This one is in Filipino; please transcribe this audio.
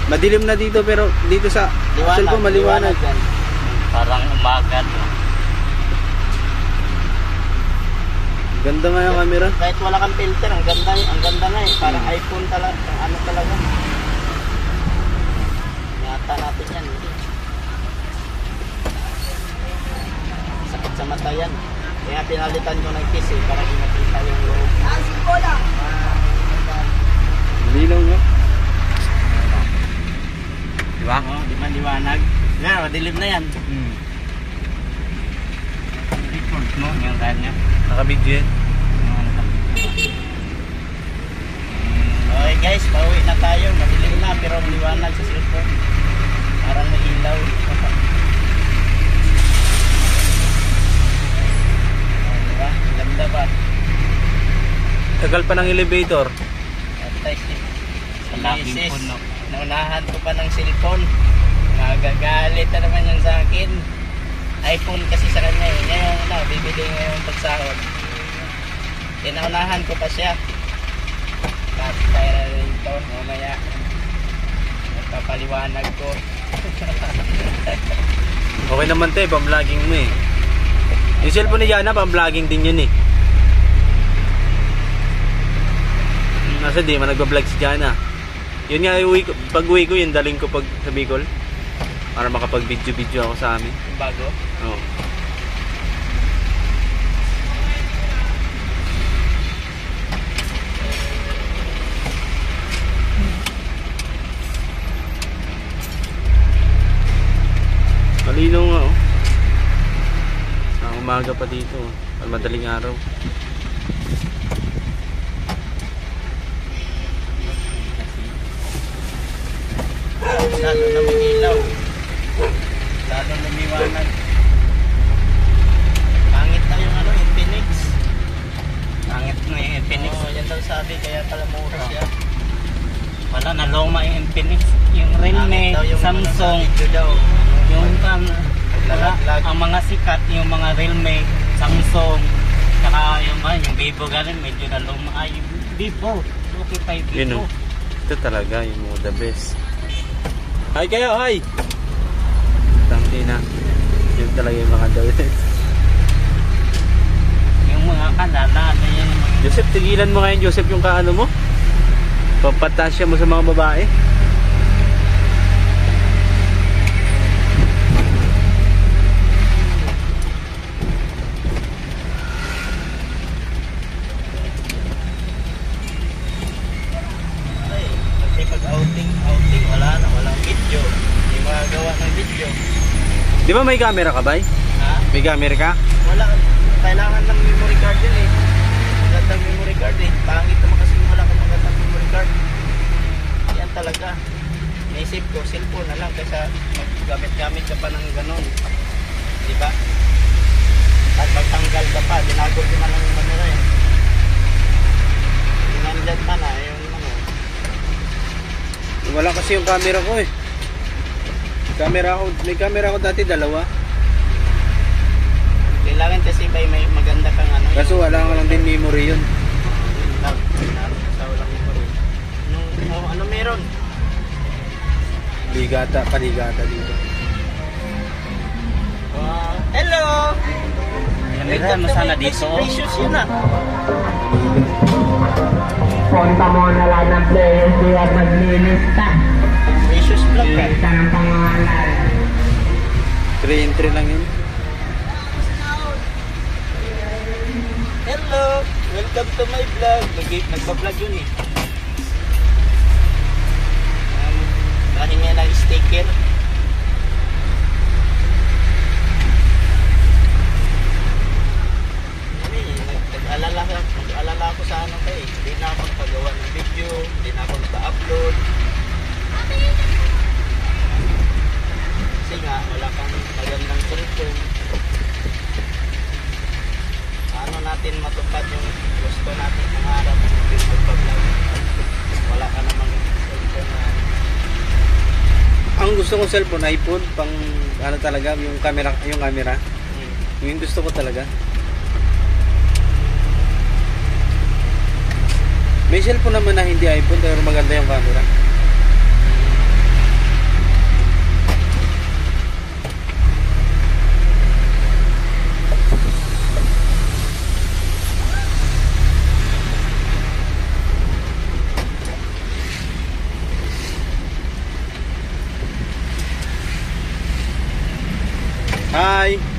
Madilim na dito pero dito sa cellphone maliwanag. Parang umaga no. Ganda nga yung camera. Kahit wala kang filter, ang ganda na eh. Parang iPhone talaga, ano talaga. Ingatan natin yan. Sakit sa mata yan. Kaya pinalitan ko ng case eh, para di makita yung loob. Lilaw nga. Diba? Oo, di ba liwanag? Yan, madilim na yan. Record mo yung kanya. Naka-video yan. Okay guys, pauwi na tayo. Madilim na pero liwanag sa cellphone. Parang may ilaw. Diba? Ganda ba? Tagal pa ng elevator. Laging puno. Naunahan ko pa ng cellphone. Magagalit na naman yan sa akin. iPhone kasi sa kanya eh. Ngayon, bibili ngayon pagsahod. Tinaunahan ko pa siya. Kaya rin ito, mamaya. Magpapaliwanag ko. Okay naman tayo, pang-vlogging mo eh. Yung cellphone ni Jana, pang-vlogging din yun eh. Nasa di man nagba-vlog si Jana. Yun nga, pag uwi ko, yun daling ko pag sa Bicol. Para makapag-video ako sa amin. Bago? Oo. Malinaw nga oh. Sa umaga pa dito. Madaling araw. Lalo na may ilaw. Lalo lumiwanag. Pangit na yung Infinix. Pangit na yung Infinix. Oo, yan daw sabi, kaya pala mura siya. Wala na luma yung Infinix. Yung Realme, yung Samsung. Daw. Yung ang mga sikat, yung mga Realme, Samsung. Saka yung Vivo ganun, medyo na luma. Ay, yung Vivo. Okay pa yung Vivo. Yun oh. Ito talaga yung mga the best. Hi kayo, hi! Tangti na. Yun talaga yung mga the best. Yung mga kanala, ano yun. Joseph, tigilan mo ngayon Joseph yung kaano mo. Pampatasya mo sa mga babae. Outing, walang video. Hindi magagawa ng video. Di ba may camera ka, bay? Ha? May camera ka? Wala, kailangan ng memory card yun eh. Magandang memory card eh. Pangit naman kasi wala kang magandang memory card. Yan talaga. Naisip ko, cellphone na lang kaysa gamit-gamit ka pa ng ganon. Diba? At magtanggal ka pa, dinagol ko na lang yung camera eh. Yung nandyan pa na, yung Wala kasi yung camera ko eh. May camera ako dati, dalawa. kailangan kasi may maganda kang ano. Kaso wala ka lang din memory yun. Walang memory. Ano meron? Paligata dito. Hello! Namitan mo sana dito. Precious yun ah. Punta mo na lang ng players di at maglilista. Precious vlog ka. Lista ng pangalan. 3 entry lang yun. Hello! Welcome to my vlog. Nagpa-vlog yun eh. Mahingi ng sticker. Nag-alala ako sa ano kayo eh. Hindi na ako magpagawa ng video. Hindi na ako magpa-upload. Kasi nga, wala kang magandang cellphone. Paano natin matupad yung gusto natin mangarap yung magpa-vlog? Wala ka namang cellphone na Ang gusto kong cellphone, iPhone, pang ano talaga, yung camera. Yung gusto ko talaga. May cellphone naman na hindi iPhone pero maganda yung camera. Hi!